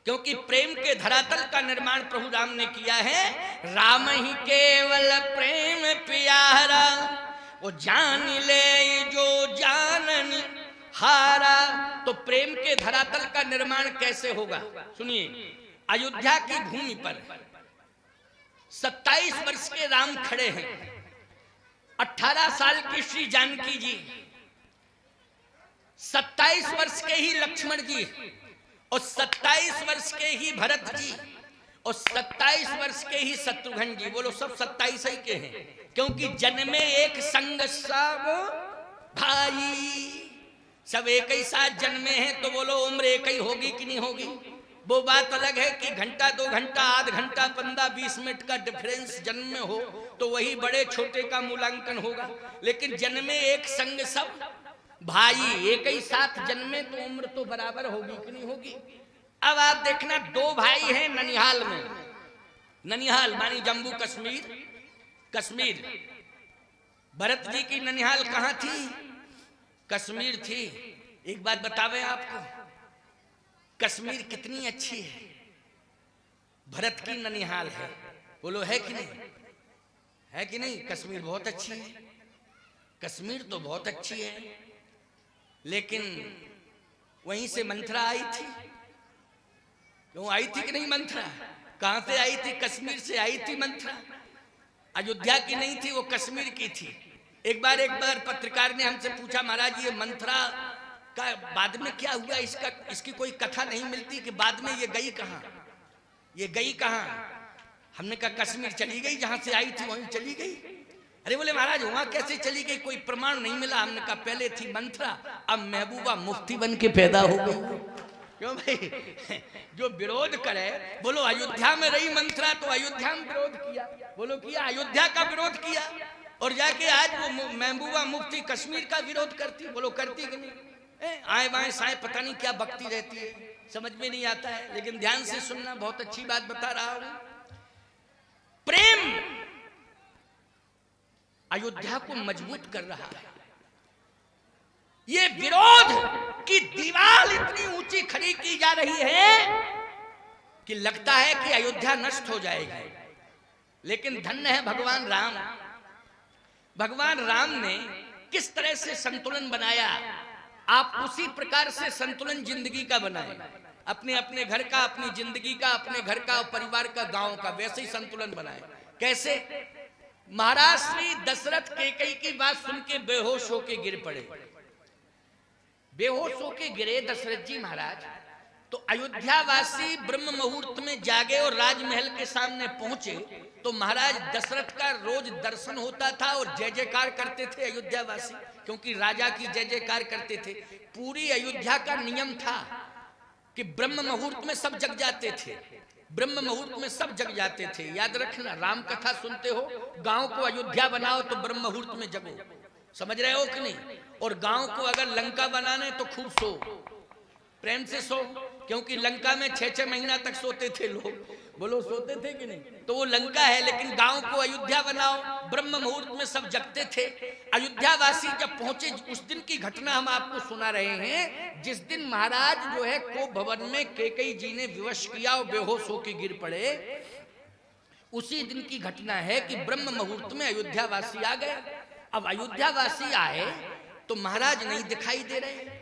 क्योंकि प्रेम के धरातल का निर्माण प्रभु राम ने किया है। राम ही केवल प्रेम प्यारा, वो जान ले जो जानन हारा। तो प्रेम के धरातल का निर्माण कैसे होगा? सुनिए, अयोध्या की भूमि पर 27 वर्ष के राम खड़े हैं, 18 साल की श्री जानकी जी, 27 वर्ष के ही लक्ष्मण जी, और 27 वर्ष के ही भरत जी, और 27 वर्ष के ही शत्रुघ्न जी। बोलो सब 27 ही के हैं, क्योंकि जन्मे एक संग सब भाई, सब एक ही साथ जन्मे हैं। तो बोलो उम्र एक ही होगी कि नहीं होगी? वो बात अलग है कि घंटा 2 घंटा, आध घंटा, 15-20 मिनट का डिफरेंस जन्म में हो तो वही बड़े छोटे का मूल्यांकन होगा। लेकिन जन्मे एक संग सब भाई, एक ही साथ जन्मे तो उम्र तो बराबर होगी कि नहीं होगी? अब आप देखना, 2 भाई हैं ननिहाल में। ननिहाल मानी जम्मू कश्मीर, कश्मीर। भरत जी की ननिहाल कहां थी? कश्मीर थी। एक बात बतावे आपको, कश्मीर कितनी अच्छी है। भरत की ननिहाल है, बोलो है कि नहीं? है कि नहीं? कश्मीर बहुत अच्छी है, कश्मीर तो बहुत अच्छी है। लेकिन वहीं से मंथरा आई थी। क्यों आई थी कि नहीं मंथरा? कहां से आई थी? कश्मीर से आई थी मंथरा। अयोध्या की नहीं थी, वो कश्मीर की थी। एक बार पत्रकार ने हमसे पूछा, महाराज ये मंथरा का बाद में क्या हुआ? इसकी कोई कथा नहीं मिलती कि बाद में ये गई कहां, ये गई कहां? हमने कहा कश्मीर चली गई, जहां से आई थी वहीं चली गई। अरे बोले महाराज वहां कैसे चली गई? कोई प्रमाण नहीं मिला। हमने कहा पहले थी मंथरा, अब महबूबा मुफ्ती बन के पैदा हो गई। क्यों भाई? जो विरोध करे, बोलो अयोध्या में रही मंथरा तो अयोध्या में विरोध किया, बोलो किया, अयोध्या का विरोध किया, और जाके आज वो महबूबा मुफ्ती कश्मीर का विरोध करती, बोलो करती कि नहीं? आए बाएं साए पता नहीं क्या बकती रहती है, समझ में नहीं आता है। लेकिन ध्यान से सुनना, बहुत अच्छी बात बता रहा हूं। प्रेम अयोध्या को मजबूत कर रहा है। ये विरोध की दीवार इतनी ऊंची खड़ी की जा रही है कि लगता है कि अयोध्या नष्ट हो जाएगी। लेकिन धन्य है भगवान राम। भगवान राम ने किस तरह से संतुलन बनाया, आप उसी प्रकार से संतुलन जिंदगी का बनाए। अपने अपने घर का, अपनी जिंदगी का, अपने घर का, परिवार का, गांव का, वैसे ही संतुलन बनाए। कैसे? महाराज श्री दशरथ कैकेयी की बात सुन के बेहोश होके गिर पड़े। बेहोश होके गिरे दशरथ जी महाराज, तो अयोध्यावासी ब्रह्म मुहूर्त में जागे और राजमहल के सामने पहुंचे। तो महाराज दशरथ का रोज दर्शन होता था और जय जयकार करते थे अयोध्यावासी, क्योंकि राजा की जय जयकार करते थे। पूरी अयोध्या का नियम था कि ब्रह्म मुहूर्त में सब जग जाते थे, ब्रह्म मुहूर्त में सब जग जाते थे। याद रखना, राम कथा सुनते हो, गांव को अयोध्या बनाओ तो ब्रह्म मुहूर्त में जगो, समझ रहे हो कि नहीं? और गांव को अगर लंका बनाने तो खूब सो, प्रेम से सो, क्योंकि लंका में 6-6 महीना तक सोते थे लोग, बोलो सोते थे कि नहीं? तो वो लंका है। लेकिन गांव को अयोध्या बनाओ, ब्रह्म मुहूर्त में सब जगते थे। अयोध्यावासी जब पहुंचे, उस दिन की घटना हम आपको सुना रहे हैं, जिस दिन महाराज जो है को भवन में कैकेयी जी ने विवश किया और बेहोश होकर गिर पड़े, उसी दिन की घटना है कि ब्रह्म मुहूर्त में अयोध्यावासी आ गए। अब अयोध्यावासी आए तो महाराज नहीं दिखाई दे रहे।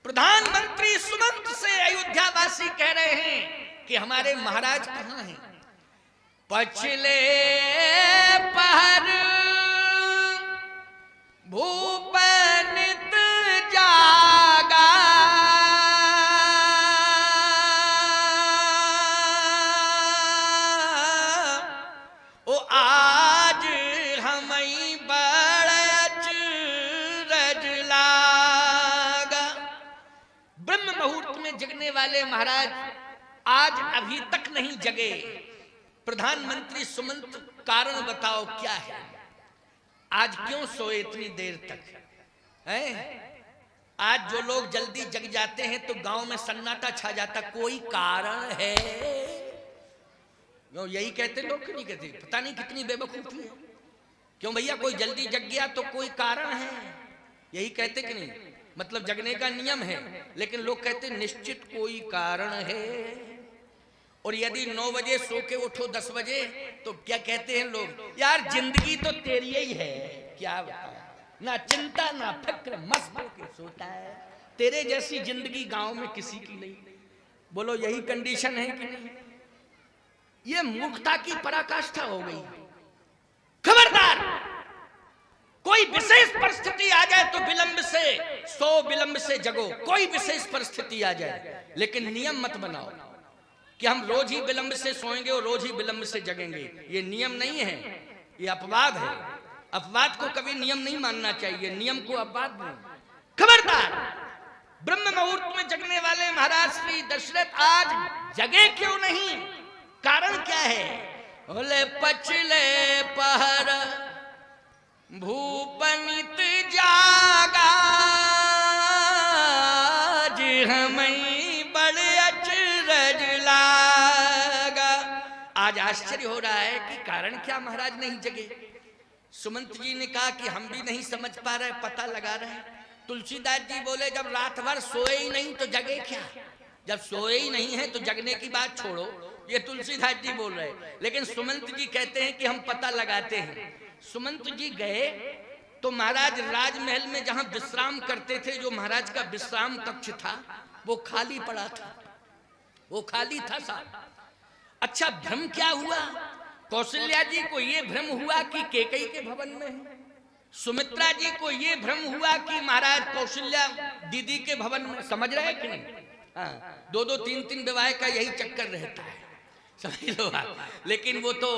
प्रधानमंत्री सुमंत से अयोध्यावासी कह रहे हैं कि हमारे महाराज कहां हैं? पछले पहर भूपनित जागा, ओ आज हमें बड़ा अचरज लागा। ब्रह्म मुहूर्त में जगने वाले महाराज आज अभी तक नहीं जगे। प्रधानमंत्री सुमंत, कारण बताओ क्या है? आज क्यों सोए इतनी देर तक? है? आज जो लोग जल्दी जग जाते हैं तो गांव में सन्नाटा छा जाता, कोई कारण है? यही कहते लोग कि नहीं कहते? पता नहीं कितनी बेवकूफी है। क्यों भैया, कोई जल्दी जग गया तो कोई कारण है, यही कहते कि नहीं? मतलब जगने का नियम है, लेकिन लोग कहते हैं निश्चित कोई कारण है। और यदि 9 बजे सो के उठो 10 बजे तो क्या कहते हैं लोग, यार जिंदगी तो तेरी ही है, क्या बताऊं, ना चिंता ना फिक्र, मस्त होके सोता है, तेरे जैसी जिंदगी गांव में किसी की नहीं। बोलो यही कंडीशन है कि नहीं? ये मूर्खता की पराकाष्ठा हो गई। खबरदार, कोई विशेष परिस्थिति आ जाए तो विलंब से सो, विलंब से जगो। कोई विशेष परिस्थिति आ जाए, लेकिन नियम मत बनाओ कि हम रोज ही विलंब से सोएंगे और रोज ही विलंब से जगेंगे। ये नियम नहीं है, ये अपवाद है। अपवाद को कभी नियम नहीं मानना चाहिए, नियम को अपवाद नहीं। खबरदार, ब्रह्म मुहूर्त में जगने वाले महाराज श्री दशरथ आज जगे क्यों नहीं? कारण क्या है? बोले पछले पहर भूपनित जागा, हमें बड़े अचरज लागा। आज आश्चर्य हो रहा है कि कारण क्या महाराज नहीं जगे। सुमंत जी ने कहा कि हम भी नहीं समझ पा रहे, पता लगा रहे। तुलसीदास जी बोले जब रात भर सोए ही नहीं तो जगे क्या? जब सोए ही नहीं है तो जगने की बात छोड़ो, ये तुलसीदास जी बोल रहे। लेकिन सुमंत जी कहते हैं कि हम पता लगाते हैं। सुमंत जी गए तो महाराज राजमहल में जहां विश्राम करते थे, जो महाराज का विश्राम कक्ष था वो खाली पड़ा था, वो खाली था साहब। अच्छा, भ्रम क्या हुआ? कौशल्या जी को ये भ्रम हुआ कि केकई के भवन में है। सुमित्रा जी को ये भ्रम हुआ कि महाराज कौशल्या दीदी के भवन में। समझ रहे हैं कि नहीं? हाँ, 2-2 3-3 विवाह का यही चक्कर रहता है, समझ लो आप। लेकिन वो तो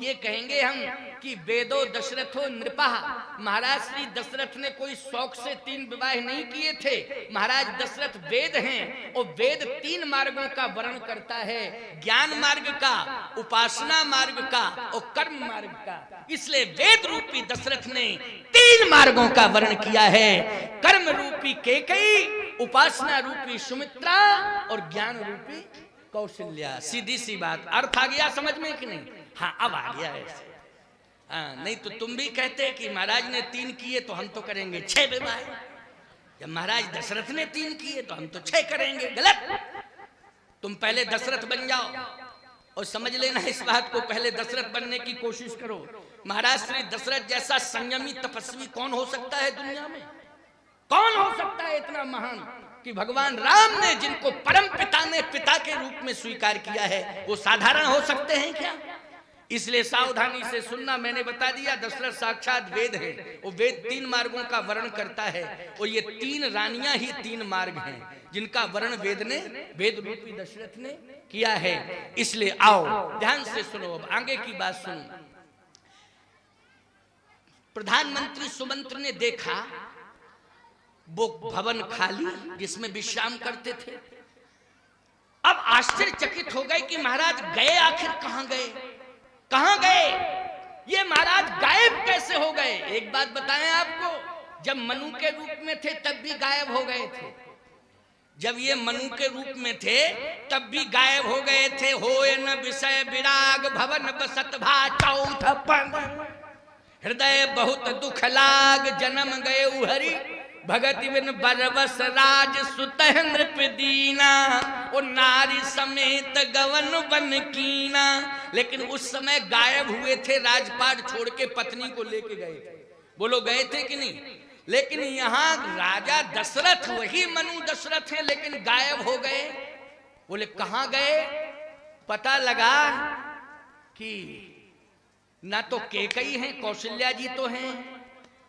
ये कहेंगे हम कि वेदो दशरथो नृपा। महाराज श्री दशरथ ने कोई शौक से 3 विवाह नहीं किए थे। महाराज दशरथ वेद हैं और वेद 3 मार्गों का वर्णन करता है, ज्ञान मार्ग का, उपासना मार्ग का और कर्म मार्ग का। इसलिए वेद रूपी दशरथ ने 3 मार्गों का वर्णन किया है, कर्म रूपी केकई, उपासना रूपी सुमित्रा और ज्ञान रूपी कौशल्या। सीधी सी बात, अर्थ आ गया समझ में कि नहीं? हाँ, अब आ गया ऐसे। हाँ, नहीं तो तुम भी कहते कि महाराज ने 3 किए तो हम तो करेंगे 6 विवाह। जब महाराज दशरथ ने 3 किए तो हम तो 6 करेंगे। गलत। तुम पहले दशरथ बन जाओ और समझ लेना इस बात को, पहले दशरथ बनने की कोशिश करो। महाराज श्री दशरथ जैसा संयमी तपस्वी कौन हो सकता है दुनिया में? कौन हो सकता है इतना महान कि भगवान राम ने, जिनको परम पिता ने पिता के रूप में स्वीकार किया है, वो साधारण हो सकते हैं क्या? इसलिए सावधानी से सुनना। मैंने बता दिया दशरथ साक्षात वेद है। वो वेद 3 मार्गों का वर्णन करता है और ये 3 रानियां ही 3 मार्ग हैं जिनका वर्णन वेद ने, वेद रूपी दशरथ ने किया है। इसलिए आओ ध्यान से सुनो, अब आगे की बात सुनो। प्रधानमंत्री सुमंत्र ने देखा वो भवन खाली जिसमें विश्राम करते थे। अब आश्चर्यचकित हो गए कि महाराज गए, आखिर कहां गए, कहां गए? ये महाराज गायब कैसे हो गए? एक बात बताएं आपको, जब मनु के रूप में थे तब भी गायब हो गए थे। जब ये मनु के रूप में थे तब भी गायब हो गए थे। होए न विषय विराग, भवन बसत भा चौथ पंग, हृदय बहुत दुख लाग, जन्म गए उहरी भगति बिन बरबस राज सुत नृप दीना, और नारी समेत गवन बन कीना। लेकिन उस समय गायब हुए थे, राजपाट छोड़ के पत्नी को लेके गए थे। बोलो गए थे कि नहीं? लेकिन यहाँ राजा दशरथ वही मनु दशरथ हैं, लेकिन गायब हो गए। बोले कहाँ गए? पता लगा कि ना तो केकई हैं, कौशल्या जी तो हैं,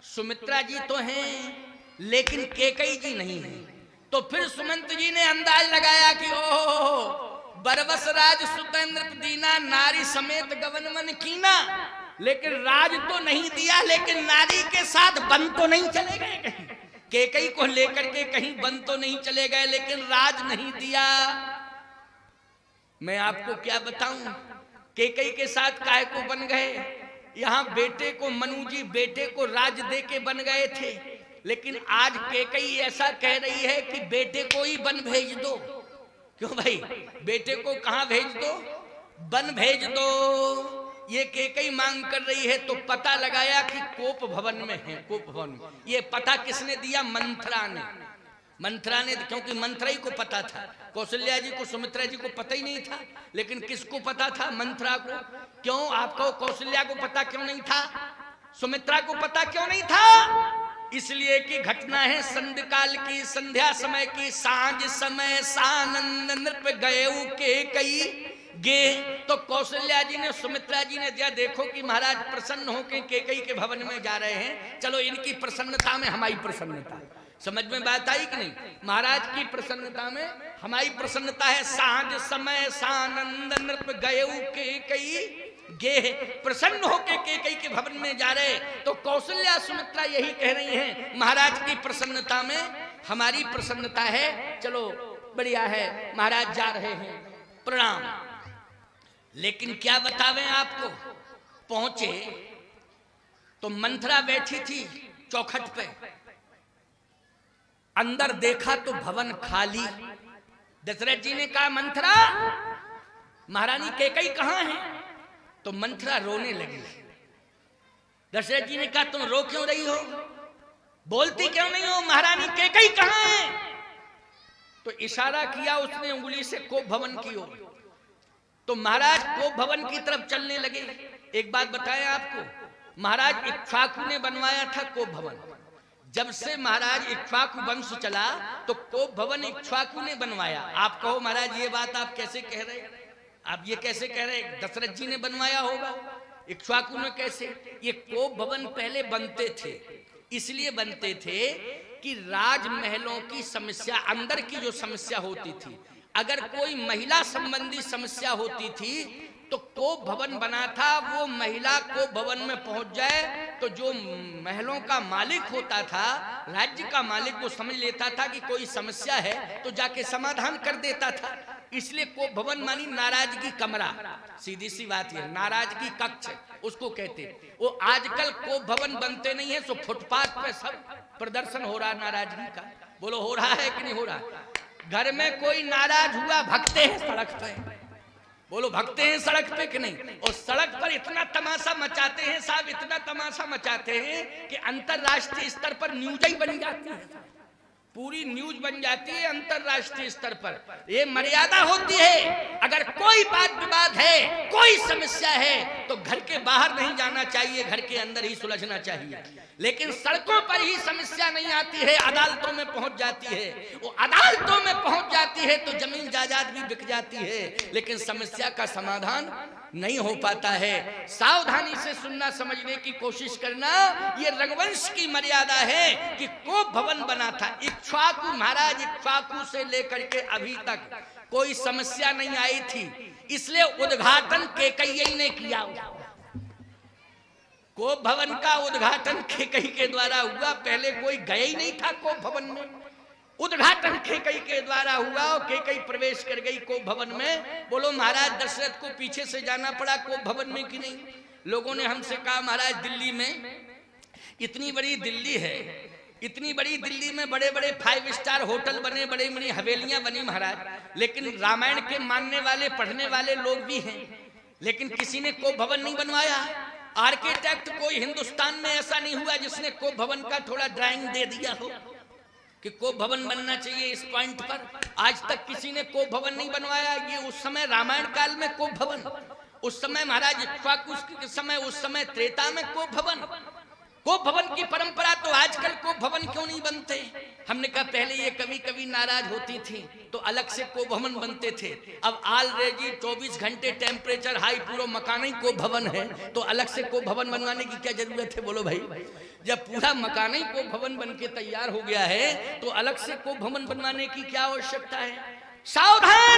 सुमित्रा जी तो हैं, लेकिन केकई जी नहीं है। तो फिर सुमंत जी ने अंदाज लगाया कि ओह, बरबस राज सुतेंद्र दीना, नारी समेत गवन मन कीना। लेकिन राज तो नहीं दिया, लेकिन नारी के साथ बन तो नहीं चले गए कहीं, केकई को लेकर के कहीं बन तो नहीं चले गए, लेकिन राज नहीं दिया। मैं आपको क्या बताऊं, केकई के साथ काहे को बन गए? यहाँ बेटे को, मनु जी बेटे को राज दे के बन गए थे, लेकिन आज केकई ऐसा कह रही है कि बेटे को ही बन भेज दो। क्यों भाई, बेटे को कहां भेज दो? बन भेज दो, ये केकई मांग कर रही है। तो पता लगाया कि कोप भवन में है, कोप भवन। ये पता किसने दिया? मंथरा ने। मंथरा ने, क्योंकि मंथरा ही को पता था, कौशल्या जी को, सुमित्रा जी को पता ही नहीं था, लेकिन किसको पता था? मंथरा को। क्यों? आपको कौशल्या को पता क्यों नहीं था? सुमित्रा को पता क्यों नहीं था? इसलिए कि घटना है संध्या काल की, संध्या समय की। सांझ समय सानंद नृप गए के कई गे। तो कौशल्या जी ने, सुमित्रा जी ने दिया, देखो कि महाराज प्रसन्न होकर केकई के भवन में जा रहे हैं, चलो इनकी प्रसन्नता में हमारी प्रसन्नता। समझ में बात आई कि नहीं? महाराज की प्रसन्नता में हमारी प्रसन्नता है। सांझ समय सानंद नृप गए के कई गे, प्रसन्न होके केकई के भवन में जा रहे। तो कौशल्या सुमित्रा यही कह रही हैं, महाराज की प्रसन्नता में हमारी प्रसन्नता है, चलो बढ़िया है, महाराज जा रहे हैं, प्रणाम। लेकिन क्या बतावें आपको, पहुंचे तो मंथरा बैठी थी चौखट पे, अंदर देखा तो भवन खाली। दशरथ जी ने कहा, मंथरा महारानी केकई कहां है? तो मंथरा रोने लगी। दशरथ जी ने कहा, तुम रो क्यों रही हो, बोलती क्यों नहीं हो, महारानी केकई कहां है? तो इशारा किया उसने उंगली से कोप भवन की ओर। तो महाराज कोप भवन की तरफ चलने लगे। एक बात बताएं आपको, महाराज इक्ष्वाकु ने बनवाया था कोप भवन। जब से महाराज इक्ष्वाकु वंश चला तो कोप भवन इक्ष्वाकु ने बनवाया। आप कहो महाराज ये बात आप कैसे कह रहे हैं, आप ये कैसे कह रहे हैं? दशरथ जी ने बनवाया होगा, इक्ष्वाकु ने कैसे? ये कोप भवन पहले बनते थे, इसलिए बनते थे कि राजमहलों की समस्या, अंदर की जो समस्या होती थी, अगर कोई महिला संबंधी समस्या होती थी तो कोप भवन बना था, वो महिला कोप भवन में पहुंच जाए तो जो महलों का मालिक होता था, राज्य का मालिक, वो समझ लेता था कि कोई समस्या है तो जाके समाधान कर देता था। इसलिए कोप भवन मानी नाराजगी कमरा, सीधी सी बात है, नाराजगी कक्ष उसको कहते। वो आजकल कोप भवन बनते नहीं है, सो फुटपाथ पे सब प्रदर्शन हो रहा है नाराजगी का। बोलो हो रहा है कि नहीं हो रहा? घर में कोई नाराज हुआ, भगते हैं सड़क पे, बोलो भगते हैं सड़क पे कि नहीं? और सड़क पर इतना तमाशा मचाते हैं साहब, इतना तमाशा मचाते हैं कि अंतरराष्ट्रीय स्तर पर न्यूज ही बन जाती है, पूरी न्यूज बन जाती है अंतरराष्ट्रीय स्तर पर। ये मर्यादा होती है, अगर कोई बात विवाद है, कोई समस्या है तो घर के बाहर नहीं जाना चाहिए, घर के अंदर ही सुलझना चाहिए। लेकिन सड़कों पर ही समस्या नहीं आती है, अदालतों में पहुंच जाती है। वो अदालतों में पहुंच जाती है तो जमीन जायदाद भी बिक जाती है, लेकिन समस्या का समाधान नहीं हो पाता है। सावधानी से सुनना, समझने की कोशिश करना। ये रघुवंश की मर्यादा है कि कोप भवन बना था। इक्ष्वाकु, महाराज इक्ष्वाकु से लेकर के अभी तक कोई समस्या नहीं आई थी, इसलिए उद्घाटन केकई ने किया। कोप भवन का उद्घाटन केकई के द्वारा हुआ, पहले कोई गया ही नहीं था कोप भवन में। उद्घाटन केकई के द्वारा हुआ और केकई प्रवेश कर गई कोप भवन में। बोलो महाराज दशरथ को पीछे से जाना पड़ा कोप भवन में कि नहीं? लोगों ने हमसे कहा महाराज दिल्ली में इतनी बड़ी दिल्ली है, इतनी बड़ी दिल्ली में बड़े बड़े 5 स्टार होटल बने, बड़ी बड़ी हवेलियां बनी महाराज, लेकिन रामायण के मानने वाले, पढ़ने वाले लोग भी हैं, लेकिन किसी ने कोप भवन नहीं बनवाया। आर्किटेक्ट कोई हिंदुस्तान में ऐसा नहीं हुआ जिसने कोप भवन का थोड़ा ड्राइंग दे दिया हो कि कोप भवन बनना चाहिए इस पॉइंट पर। आज तक किसी ने कोप भवन नहीं बनवाया। ये उस समय रामायण काल में कोप भवन, उस समय महाराज इक्ष्वाकु के समय, उस समय त्रेता में कोप भवन। कोप भवन की परंपरा, तो आजकल कोप भवन क्यों नहीं बनते? हमने कहा पहले ये कभी कभी नाराज होती थी तो अलग से कोप भवन बनते थे। अब ऑलरेडी 24 घंटे टेम्परेचर हाई, पूरा मकान ही कोप भवन है, तो अलग से कोप भवन बनवाने की क्या जरूरत है? बोलो भाई, जब पूरा मकान ही कोप भवन बन के तैयार हो गया है तो अलग से कोप भवन बनवाने की क्या आवश्यकता है? सावधान,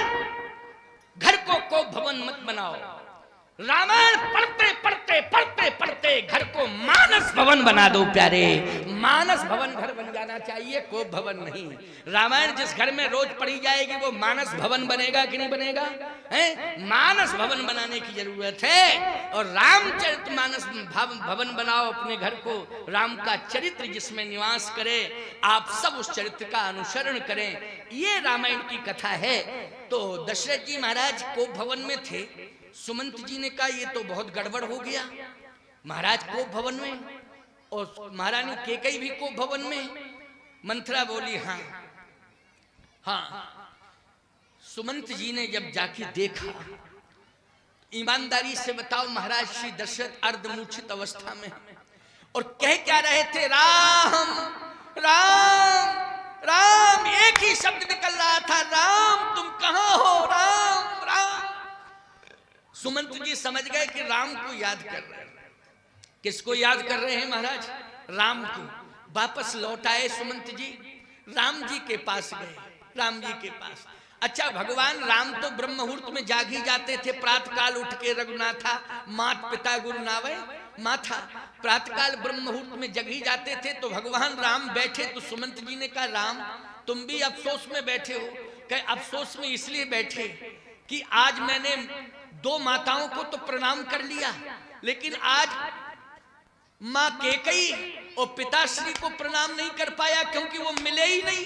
घर को कोप भवन मत बनाओ। रामायण पढ़ते पढ़ते पढ़ते पढ़ते घर को मानस भवन बना दो प्यारे। मानस भवन घर बन जाना चाहिए, कोप भवन नहीं। रामायण जिस घर में रोज पढ़ी जाएगी वो मानस भवन बनेगा कि नहीं बनेगा? मानस भवन बनाने की जरूरत है। और रामचरित मानस भवन बनाओ अपने घर को, राम का चरित्र जिसमें निवास करे, आप सब उस चरित्र का अनुसरण करें। ये रामायण की कथा है। तो दशरथ जी महाराज कोप भवन में थे। सुमंत जी ने कहा ये तो बहुत गड़बड़ हो गया, महाराज कोप भवन में और महारानी केकई भी कोप भवन में। मंथरा बोली हाँ हाँ, सुमंत जी ने जब जाके देखा, ईमानदारी से बताओ महाराज श्री दशरथ अर्धमूर्छित अवस्था में, और कह क्या रहे थे, राम राम राम, एक ही शब्द निकल रहा था, राम तुम कहां हो, राम राम। सुमंत जी समझ गए कि राम को याद कर रहे हैं। किसको याद कर रहे हैं महाराज? राम को। वापस लौट आए सुमंत जी, राम जी के पास गए, राम जी के पास। अच्छा, भगवान राम तो ब्रह्म मुहूर्त में जाग ही जाते थे, प्रातः काल उठ के रघुनाथा मात पिता गुरु नावे माथा, प्रातः काल ब्रह्म मुहूर्त में जग ही जाते थे। तो भगवान राम बैठे तो सुमंत जी ने कहा, राम तुम भी अफसोस में बैठे हो? कहे अफसोस में इसलिए बैठे कि आज मैंने दो माताओं को तो प्रणाम कर लिया, लेकिन आज माँ कैकेयी और पिताश्री को प्रणाम नहीं कर पाया, क्योंकि वो मिले ही नहीं।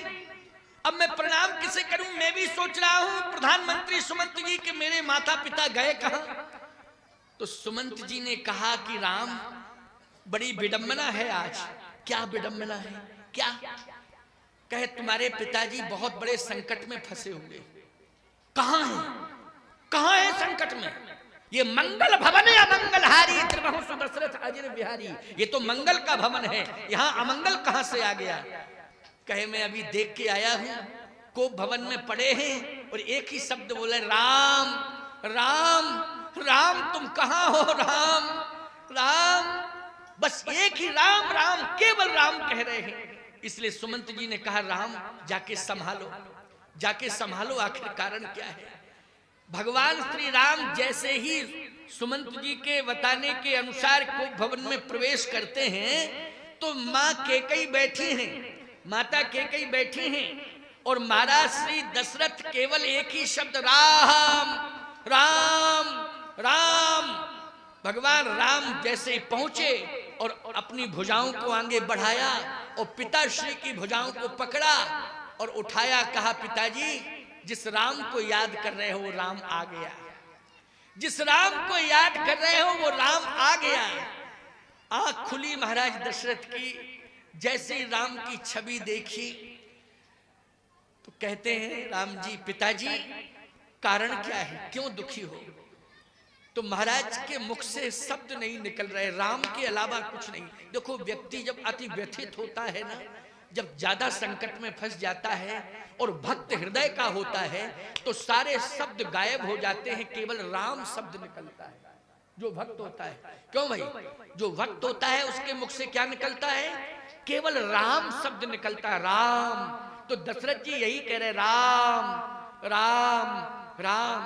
अब मैं प्रणाम किसे करूं? मैं भी सोच रहा हूं प्रधानमंत्री सुमंत जी के मेरे माता पिता गए कहां। तो सुमंत जी ने कहा कि राम बड़ी विडंबना है आज। क्या विडंबना है? क्या? कहे तुम्हारे पिताजी बहुत बड़े संकट में फंसे हुए। कहां है? कहां है संकट में? ये मंगल भवन है अमंगलहारी, त्रिभुवन सुदशरथ अजिर बिहारी। ये तो मंगल का भवन है, यहाँ अमंगल कहां से आ गया? कहे मैं अभी देख के आया हूं, को भवन में पड़े हैं और एक ही शब्द बोले, राम राम राम तुम कहां हो, राम राम। बस एक ही राम राम, केवल राम कह रहे हैं। इसलिए सुमंत जी ने कहा, राम जाके संभालो, जाके संभालो, आखिर कारण क्या है? भगवान श्री राम जैसे ही सुमंत जी के बताने के अनुसार को भवन में प्रवेश करते हैं तो माँ कैकेयी बैठी हैं, माता कैकेयी बैठी हैं, और महाराज श्री दशरथ केवल एक ही शब्द राम राम राम। भगवान राम जैसे पहुंचे और अपनी भुजाओं को आगे बढ़ाया और पिताश्री की भुजाओं को पकड़ा और उठाया। कहा, पिताजी जिस राम को याद कर रहे हो वो राम आ गया, जिस राम को याद कर रहे हो वो राम आ गया। आंख खुली महाराज दशरथ की, जैसे ही राम की छवि देखी तो कहते हैं, राम जी पिताजी कारण क्या है, क्यों दुखी हो? तो महाराज के मुख से शब्द नहीं निकल रहे, राम के अलावा कुछ नहीं। देखो, व्यक्ति जब अति व्यथित होता है ना, जब ज्यादा संकट में फंस जाता है और भक्त हृदय का होता है तो सारे शब्द गायब हो जाते हैं, केवल राम शब्द निकलता है। जो भक्त होता है, क्यों भाई, जो भक्त होता है उसके मुख से क्या निकलता है? केवल राम शब्द निकलता है, राम। तो दशरथ जी यही कह रहे, राम राम राम।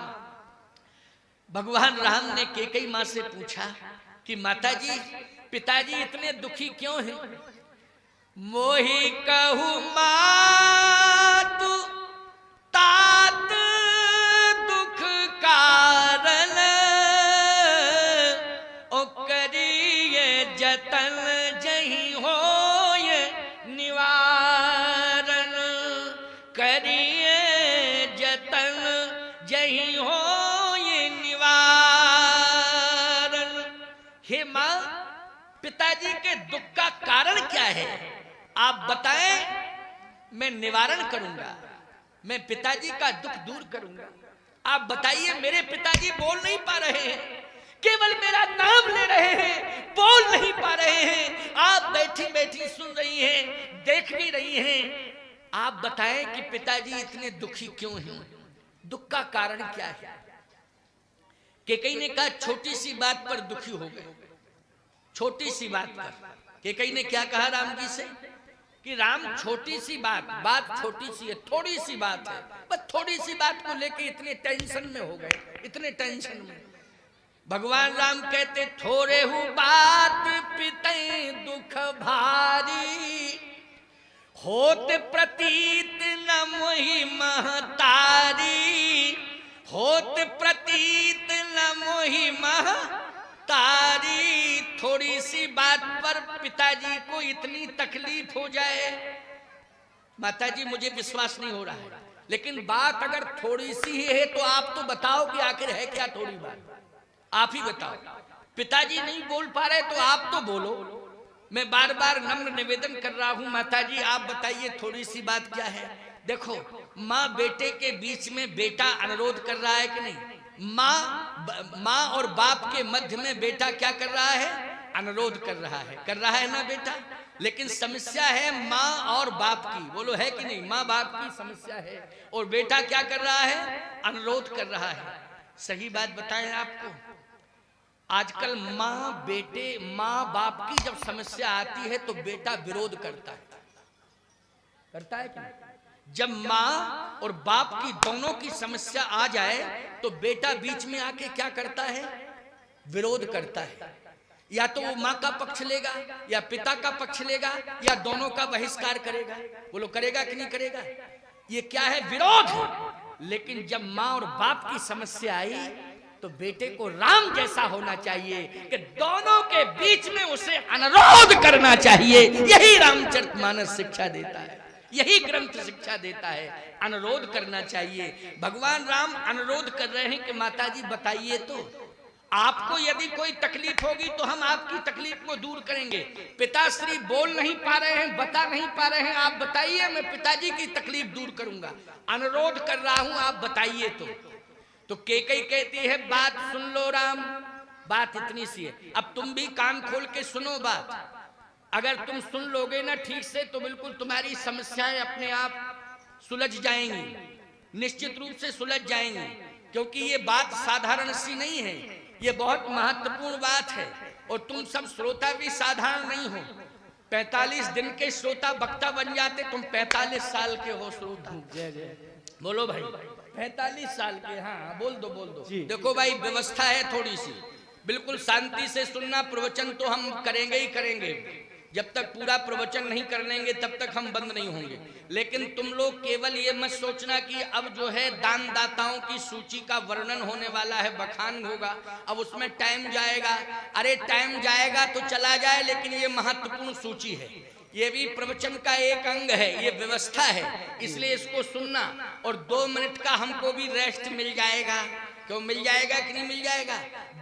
भगवान राम ने कैकेयी माँ से पूछा कि माताजी पिताजी इतने दुखी क्यों हैं? मोहि कहु मातु तात दुख कारण, ओ करिए जतन जहि होय निवारण, करिए जतन जहि होय निवारण। हे मां, पिताजी के दुख का कारण क्या है आप बताएं, मैं निवारण करूंगा, मैं पिताजी का दुख दूर करूंगा। आप बताइए, मेरे पिताजी बोल नहीं पा रहे हैं, केवल मेरा नाम ले रहे हैं, बोल नहीं पा रहे हैं। आप बैठी बैठी सुन रही हैं, देख भी रही हैं। आप बताएं कि पिताजी इतने दुखी क्यों हैं, दुख का कारण क्या है? कैकेयी ने कहा, छोटी सी बात पर दुखी हो गए, छोटी सी बात पर। कैकेयी ने क्या कहा राम जी से कि राम छोटी सी बात छोटी सी है, थोड़ी सी बात है, बस थोड़ी सी बात को लेके इतने टेंशन में हो गए, इतने टेंशन में। भगवान राम कहते, थोड़े हु बात पितै दुख भारी, होत प्रतीत न मोहि महतारी, होत प्रतीत न मोहि महतारी। थोड़ी सी बात पर पिताजी को इतनी तकलीफ हो जाए, माताजी मुझे विश्वास नहीं हो रहा है, लेकिन बात अगर थोड़ी सी ही है तो आप तो बताओ कि आखिर है क्या थोड़ी बात, आप ही बताओ। पिताजी नहीं बोल पा रहे तो आप तो बोलो। मैं बार बार नम्र निवेदन कर रहा हूं, माताजी आप बताइए थोड़ी सी बात क्या है। देखो, माँ बेटे के बीच में बेटा अनुरोध कर रहा है कि नहीं? माँ और बाप के मध्य में बेटा क्या कर रहा है? अनुरोध कर रहा है ना बेटा। लेकिन समस्या है माँ और बाप की, बोलो है कि नहीं? माँ बाप की समस्या है और बेटा क्या कर रहा है? अनुरोध कर रहा है। सही बात बताएं आपको, आजकल माँ बाप की जब समस्या आती है तो बेटा विरोध करता है कि नहीं? जब माँ और बाप की दोनों की समस्या आ जाए तो बेटा बीच में आके क्या करता है? विरोध करता है। या तो वो माँ का पक्ष लेगा या पिता का पक्ष लेगा या दोनों का बहिष्कार करेगा। बोलो करेगा कि नहीं करेगा? ये क्या है? विरोध। लेकिन जब माँ और बाप की समस्या आई तो बेटे को राम जैसा होना चाहिए कि दोनों के बीच में उसे अनुरोध करना चाहिए। यही रामचरितमानस शिक्षा देता है, यही ग्रंथ शिक्षा देता है, अनुरोध करना चाहिए। भगवान राम अनुरोध कर रहे हैं कि माता जी बताइए तो आपको यदि कोई तकलीफ होगी तो हम आपकी तकलीफ को दूर करेंगे। पिताश्री बोल नहीं पा रहे हैं, बता नहीं पा रहे हैं, आप बताइए, मैं पिताजी की तकलीफ दूर करूंगा। अनुरोध कर रहा हूं, आप बताइए तो कैकेयी कहती है बात सुन लो राम, बात इतनी सी है, अब तुम भी कान खोल के सुनो बात। अगर तुम सुन लोगे ना ठीक से तो बिल्कुल तुम्हारी समस्याएं अपने आप सुलझ जाएंगी, निश्चित रूप से सुलझ जाएंगी। क्योंकि ये बात साधारण सी नहीं है, ये बहुत महत्वपूर्ण बात है और तुम सब श्रोता भी साधारण नहीं हो। 45 दिन के श्रोता वक्ता बन जाते, तुम 45 साल के हो श्रोता। बोलो भाई 45 साल के। हाँ बोल दो देखो भाई व्यवस्था है थोड़ी सी, बिल्कुल शांति से सुनना। प्रवचन तो हम करेंगे ही करेंगे, जब तक पूरा प्रवचन नहीं कर लेंगे तब तक हम बंद नहीं होंगे। लेकिन तुम लोग केवल ये मत सोचना कि अब जो है दान दाताओं की सूची का वर्णन होने वाला है, बखान होगा, अब उसमें टाइम जाएगा। अरे टाइम जाएगा तो चला जाए, लेकिन ये महत्वपूर्ण सूची है, ये भी प्रवचन का एक अंग है, ये व्यवस्था है, इसलिए इसको सुनना। और 2 मिनट का हमको भी रेस्ट मिल जाएगा। क्यों मिल जाएगा कि नहीं मिल जाएगा?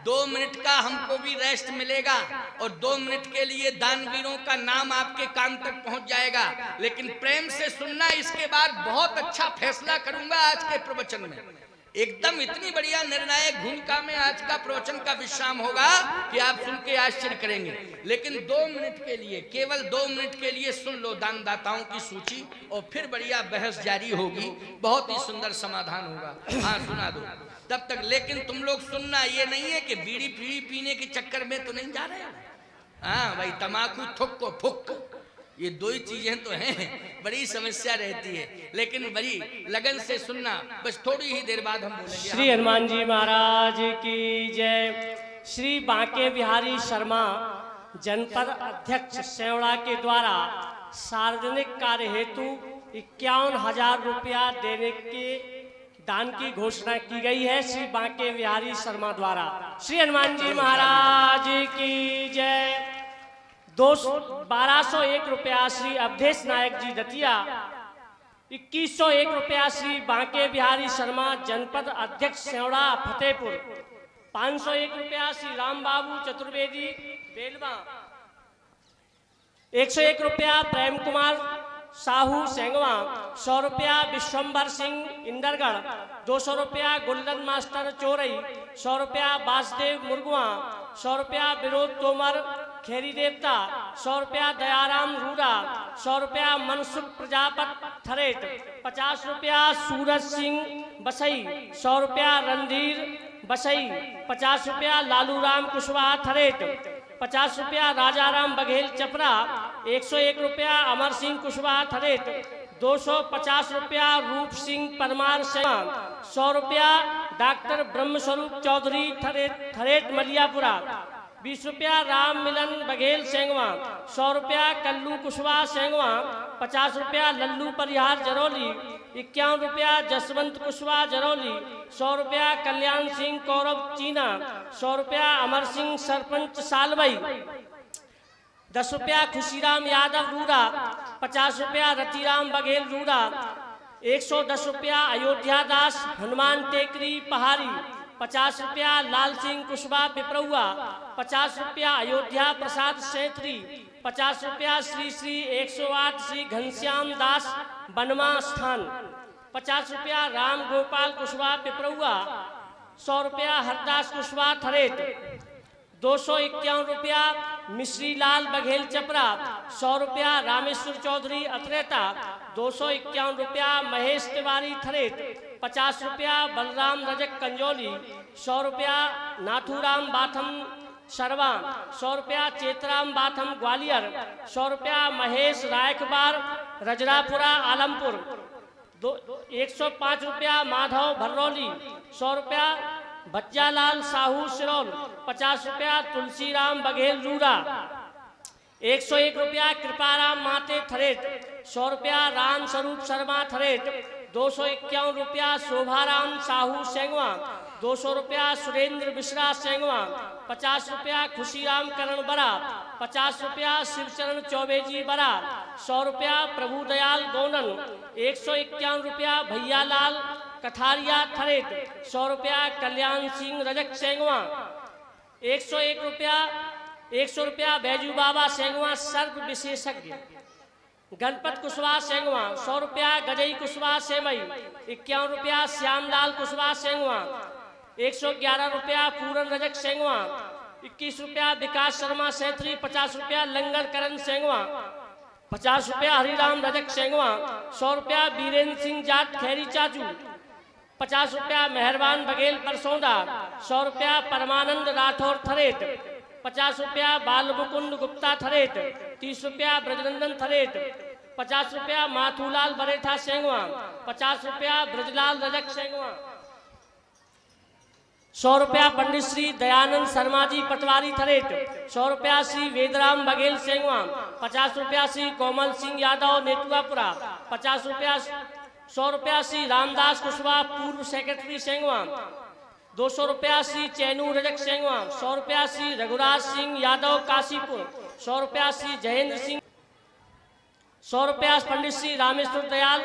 2 मिनट का हमको भी रेस्ट मिलेगा और 2 मिनट के लिए दानवीरों का नाम आपके कान तक पहुंच जाएगा। लेकिन प्रेम से सुनना, इसके बाद बहुत अच्छा फैसला करूंगा आज के प्रवचन में। एकदम इतनी बढ़िया निर्णायक भूमिका में आज का प्रवचन का विश्राम होगा कि आप सुन के आश्चर्य करेंगे। लेकिन 2 मिनट के लिए, केवल 2 मिनट के लिए सुन लो दानदाताओं की सूची और फिर बढ़िया बहस जारी होगी, बहुत ही सुंदर समाधान होगा। हाँ सुना दो तब तक। लेकिन तुम लोग सुनना, ये नहीं है कि बीड़ी पीने के चक्कर में तो नहीं जा रहे हो। हाँ भाई तमाकू थुक को फुक, ये 2 ही चीजें तो हैं, बड़ी समस्या रहती है। लेकिन बड़ी लगन से सुनना, बस थोड़ी ही देर बाद हम बोलेंगे। श्री हनुमान जी महाराज की जय। श्री बांके बिहारी शर्मा जनपद अध्यक्ष सेवड़ा के द्वारा सार्वजनिक कार्य हेतु 51,000 रुपया देने के दान की घोषणा की गई है श्री बांके बिहारी शर्मा द्वारा। श्री हनुमान जी महाराज की जय। 1201 रुपया श्री अवधेश नायक जी दतिया। 2101 रुपया श्री बांके बिहारी शर्मा जनपद अध्यक्ष सेवड़ा फतेहपुर। 501 रुपया श्री राम बाबू चतुर्वेदी बेलवा। 101 रुपया प्रेम कुमार साहू सेंगवा। 100 रुपया विश्वम्भर सिंह इंदरगढ़। 200 रुपया गोल्डन मास्टर चोरई। 100 रुपया वासुदेव मुर्गुआ। 100 रुपया विनोद तोमर खेरी देवता। 100 रुपया दयाराम रूरा। 100 रुपया मनसुख प्रजापत थरेट। 50 रुपया सूरज सिंह बसई। 100 रुपया रणधीर बसई। 50 रुपया लालू राम कुशवाहा थरेट। 50 रुपया राजाराम बघेल चपरा। 101 रुपया अमर सिंह कुशवाहा थरेट। 250 रुपया रूप सिंह परमार सेवा। 100 रुपया डॉक्टर ब्रह्मस्वरूप चौधरी थरेट मलियापुरा। 20 रुपया राम मिलन बघेल सेंगवा। 100 रुपया कल्लू कुशवाहा सेंगवा। 50 रुपया लल्लू परिहार जरौली। 51 रुपया जसवंत कुशवाहा जरौली। 100 रुपया कल्याण सिंह कौरव चीना। 100 रुपया अमर सिंह सरपंच सालवई। 10 रुपया खुशीराम यादव रूरा। 50 रुपया रतिराम बघेल रूरा। 110 रुपया अयोध्या दास हनुमान टेकरी पहाड़ी। 50 रुपया लाल सिंह कुशवाहा पिपरौआ। 50 रुपया अयोध्या प्रसाद सेत्री। 50 रुपया श्री श्री 108 श्री घनश्याम दास बनवा स्थान। 50 रुपया राम गोपाल कुशवाहा पिपरौआ। 100 रुपया हरदास कुशवाहा थरेट। 251 रुपया मिश्री लाल बघेल चपरा। 100 रुपया रामेश्वर चौधरी अतरेता। 251 रुपया महेश तिवारी थरेट। 50 रुपया बलराम रजक कंजौली। 100 रुपया नाथूराम बाथम सरवा। 100 रुपया चेतराम बाथम ग्वालियर। 100 रुपया महेश रायकबार रजरापुरा आलमपुर। 105 रुपया माधव भर्रौली। 100 रुपया बच्चालाल साहू सिरौल। 50 रुपया तुलसीराम बघेल रूरा। 101 रुपया कृपाराम माते थरेट। 100 रुपया राम स्वरूप शर्मा थरेट। 251 रुपया शोभाराम साहू सेंगवा। 200 रुपया सुरेंद्र मिश्रा सेंगवा। 50 रुपया खुशीराम करण बरा। 50 रुपया शिवचरण चौबे जी बरा। 100 रुपया प्रभुदयाल गोनन। 151 रुपया भैयालाल कथारिया थरेट। 100 रुपया कल्याण सिंह रजक सेंगवा। 100 रुपया बैजू बाबा सेंगवा सर्व विशेषज्ञ। गणपत कुशवाहा सेंगवा। 100 रुपया गजई कुशवाहा सेमई। 51 रुपया श्यामलाल कुशवाहा सेंगवा। 111 रुपया पूरन रजक सेंगवा। 21 रुपया विकास शर्मा सैत्री। 50 रुपया लंगर करण सेंगवा। 50 रुपया हरिराम रजक सेंगवा। 100 रुपया बीरेंद्र सिंह जाट खैरी चाचू। 50 रुपया मेहरबान बघेल परसोंडा। 100 रुपया परमानंद राठौर थरेट। 50 रुपया बालमुकुंद गुप्ता थरेट। 30 रुपया ब्रजनंदन थरेट। 50 रुपया माथूलाल बरेठा सेंगवा। 50 रुपया ब्रजलाल रजक सेंगवा। 100 रुपया पंडित श्री दयानंद शर्मा जी पटवारी थरेट। 100 रुपया श्री वेदराम बघेल सेंगवा। 50 रुपया श्री कोमल सिंह यादव नेटुआपुरा। 50 रुपया 100 रुपया श्री रामदास कुशवाहा पूर्व सेक्रेटरी सेंगवा। 200 रुपया श्री चैनू रजक सेंगवा। 100 रुपया श्री रघुराज सिंह यादव काशीपुर। 100 रुपया श्री जयेंद्र सिंह। 100 रुपया पंडित श्री रामेश्वर दयाल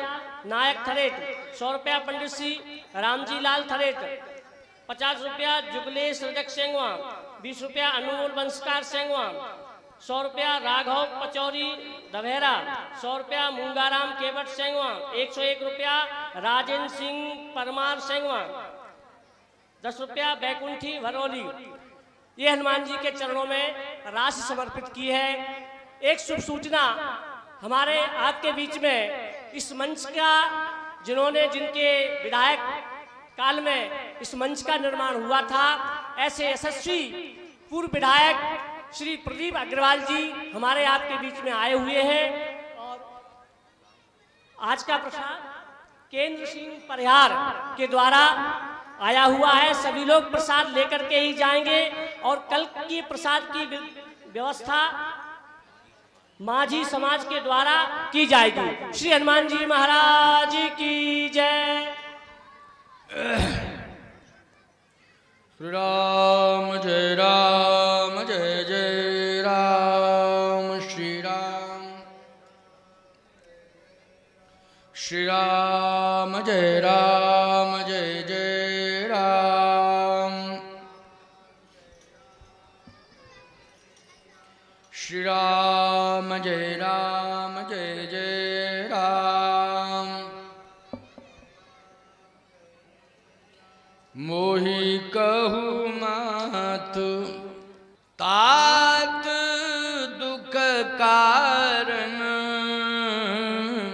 नायक थरेट। 100 रुपया पंडित श्री रामजी लाल थरेट। 50 रुपया जुगलेश रजक सेंगवा। 20 रुपया अनमोल वंशकार सेंगवा। 100 रुपया राघव पचौरी दभेरा। 100 रुपया मूंगाराम केवट सेंगवा। 101 रुपया राजेंद्र सिंह परमार सेंगवा। 10 रुपया बैकुंठी भरौली। ये हनुमान जी के चरणों में राशि समर्पित की है। एक शुभ सूचना हमारे आपके बीच में इस मंच का जिनके विधायक काल में इस मंच का निर्माण हुआ था, ऐसे यशस्वी पूर्व विधायक श्री प्रदीप अग्रवाल जी हमारे आपके बीच में आए हुए हैं। और आज का प्रसाद केंद्र सिंह परिहार के द्वारा आया हुआ है। सभी लोग प्रसाद लेकर के ही जाएंगे और कल की प्रसाद की व्यवस्था माझी समाज के द्वारा की जाएगी। श्री हनुमान जी महाराज की जय। श्री राम जय राम जय जय राम। श्री राम श्री राम जय राम जय जय राम। श्री राम जय राम जय जय राम। मोहि कहु मातु